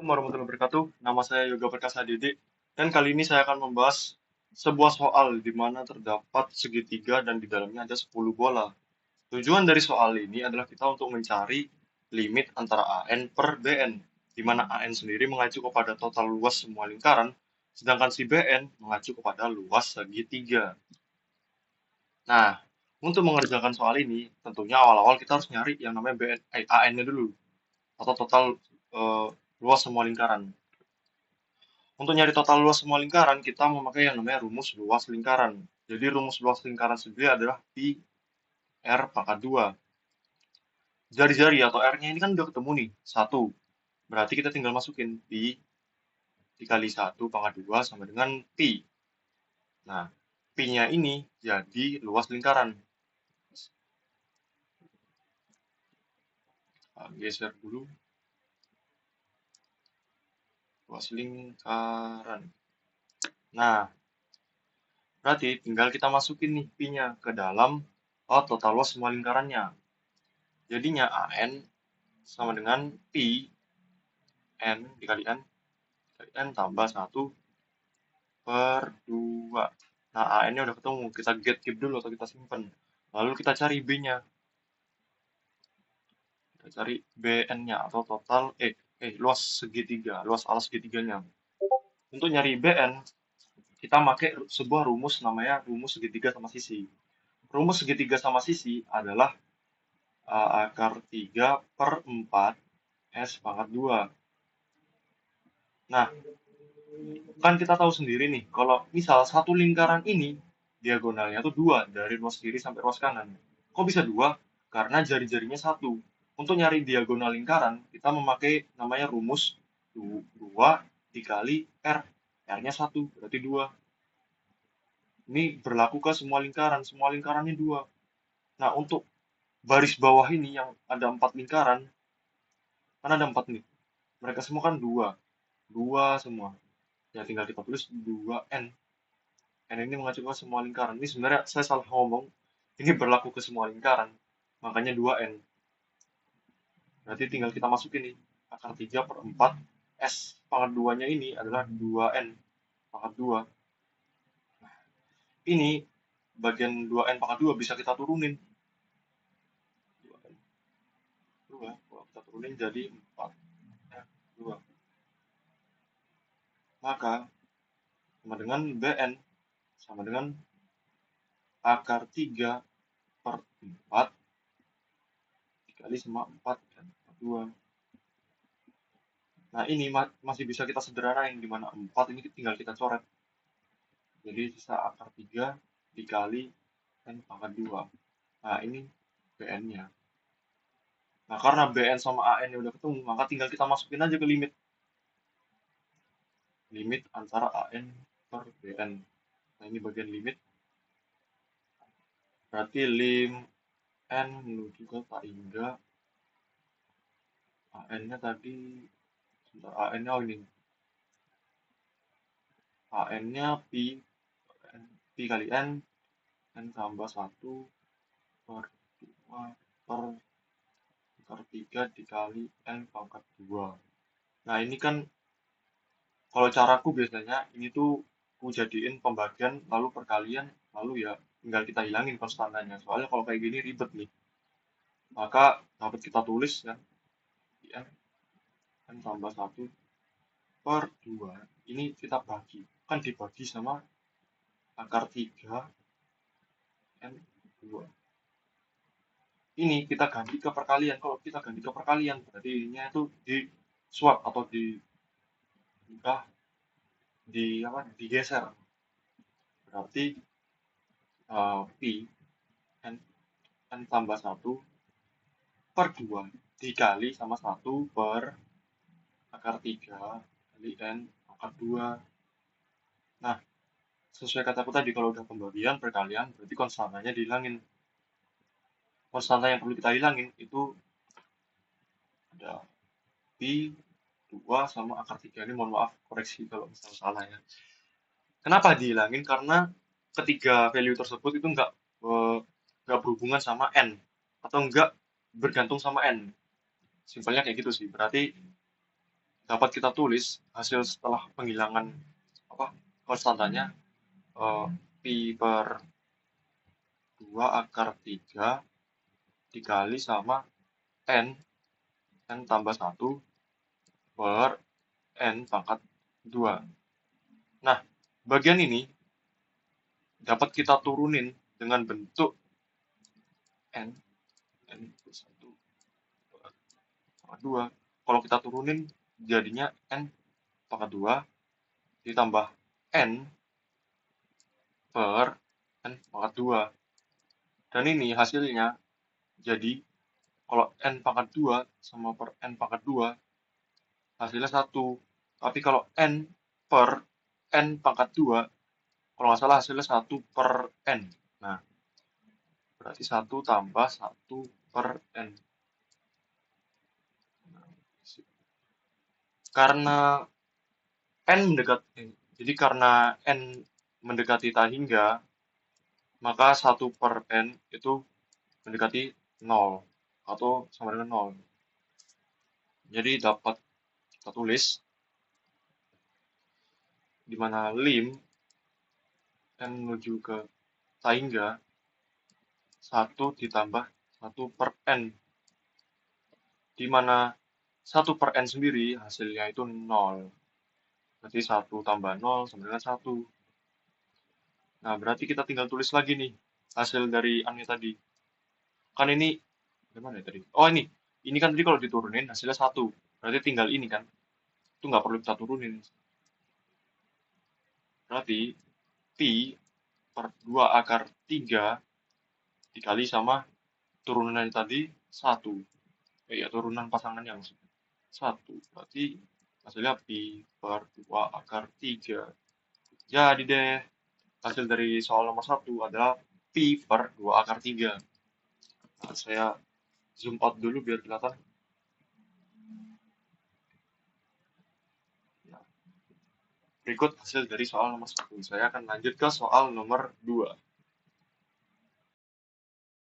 Assalamualaikum warahmatullahi wabarakatuh. Nama saya Yoga Perkasa Didik, dan kali ini saya akan membahas sebuah soal di mana terdapat segitiga dan di dalamnya ada 10 bola. Tujuan dari soal ini adalah kita untuk mencari limit antara AN per BN, di mana AN sendiri mengacu kepada total luas semua lingkaran, sedangkan si BN mengacu kepada luas segitiga. Nah, untuk mengerjakan soal ini, tentunya awal-awal kita harus nyari yang namanya BN, AN-nya dulu, atau total eh, luas semua lingkaran. Untuk nyari total luas semua lingkaran, kita memakai yang namanya rumus luas lingkaran. Jadi rumus luas lingkaran sendiri adalah pi r pangkat 2. Jari-jari atau r-nya ini kan udah ketemu nih, 1. Berarti kita tinggal masukin pi dikali 1 pangkat 2 sama dengan pi. Nah, pi-nya ini jadi luas lingkaran. Nah, geser dulu, luas lingkaran. Nah, berarti tinggal kita masukin nih pi-nya ke dalam total luas semua lingkarannya. Jadinya AN sama dengan pi n dikali n dikali n tambah 1/2. Nah, AN-nya udah ketemu. Kita get keep dulu atau kita simpen. Lalu kita cari B-nya. Kita cari BN-nya atau total luas segitiga, luas alas segitiganya. Untuk nyari BN, kita pakai sebuah rumus namanya rumus segitiga sama sisi. Rumus segitiga sama sisi adalah akar 3 per 4 S pangkat 2. Nah, kan kita tahu sendiri nih, kalau misal satu lingkaran ini diagonalnya tuh 2 dari ruas kiri sampai ruas kanan. Kok bisa 2? Karena jari-jarinya satu. Untuk nyari diagonal lingkaran, kita memakai namanya rumus 2 dikali R. R-nya 1, berarti 2. Ini berlaku ke semua lingkarannya 2. Nah, untuk baris bawah ini yang ada 4 lingkaran, kan ada 4 nih. Mereka semua kan 2. 2 semua. Ya tinggal kita tulis 2N. N ini mengacu ke semua lingkaran. Ini sebenarnya saya salah ngomong. Ini berlaku ke semua lingkaran. Makanya 2N. Berarti tinggal kita masukin nih. Akar 3 per 4. S pangkat 2-nya ini adalah 2N pangkat 2. Ini bagian 2N pangkat 2 bisa kita turunin. 2N 2. Kalau kita turunin jadi 4. Ya, 2. Maka sama dengan BN sama dengan akar 3 per 4 dikali sama 4 dan 2. Nah, ini masih bisa kita sederhanain, di mana 4 ini tinggal kita coret. Jadi sisa akar 3 dikali n pangkat 2. Nah, ini BN-nya. Nah, karena BN sama AN-nya udah ketemu, maka tinggal kita masukin aja ke limit. Limit antara AN per BN. Nah, ini bagian limit. Berarti lim N menuju ke hingga AN-nya tadi, sebentar, AN-nya ini. AN-nya pi, pi kali N, N tambah 1 per 2 per akar 3 dikali N pangkat 2. Nah, ini kan kalau caraku biasanya ini tuh ku jadiin pembagian lalu perkalian lalu ya tinggal kita hilangin konstantannya. Soalnya kalau kayak gini ribet nih. Maka dapat kita tulis ya N, N tambah 1/2. Ini kita bagi. Kan dibagi sama akar 3 N 2. Ini kita ganti ke perkalian. Kalau kita ganti ke perkalian berarti ininya itu di swap atau di udah di apa digeser. Berarti pi n, n tambah 1/2 dikali sama 1/akar 3 kali n pangkat 2. Nah, sesuai kataku tadi kalau udah pembagian perkalian berarti konstantanya dihilangin. Konstanta yang perlu kita hilangin itu ada pi 2 sama akar 3. Ini mohon maaf koreksi kalau misalnya salah ya. Kenapa dihilangin? Karena ketiga value tersebut itu nggak berhubungan sama n atau nggak bergantung sama n. Simpelnya kayak gitu sih. Berarti dapat kita tulis hasil setelah penghilangan apa konstantanya, pi per 2 akar 3 dikali sama n tambah 1 per n pangkat 2. Nah, bagian ini dapat kita turunin dengan bentuk n 1 pangkat 2. Kalau kita turunin jadinya n pangkat 2 ditambah n per n pangkat 2. Dan ini hasilnya jadi kalau n pangkat 2 sama per n pangkat 2 hasilnya 1. Tapi kalau n per n pangkat 2, kalau nggak salah hasilnya 1 per n. Nah, berarti 1 tambah 1 per n. Karena n mendekati, jadi karena n mendekati tak hingga, maka 1 per n itu mendekati 0 atau sama dengan 0. Jadi dapat kita tulis di mana lim n menuju ke tak hingga 1 ditambah 1 per n, di mana 1 per n sendiri hasilnya itu 0. Berarti 1 tambah 0 sama dengan 1. Nah, berarti kita tinggal tulis lagi nih hasil dari an-nya tadi. Kan ini, gimana ya tadi? Oh, ini. Ini kan tadi kalau diturunin hasilnya 1. Berarti tinggal ini kan. Itu nggak perlu kita turunin. Berarti pi per 2 akar 3 dikali sama turunan tadi 1. Ya, turunan pasangannya maksudnya. 1. Berarti hasilnya pi per 2 akar 3. Jadi deh, hasil dari soal nomor 1 adalah pi per 2 akar 3. Nah, saya zoom out dulu biar kelihatan. Nah, berikut hasil dari soal nomor 1. Saya akan lanjut ke soal nomor 2.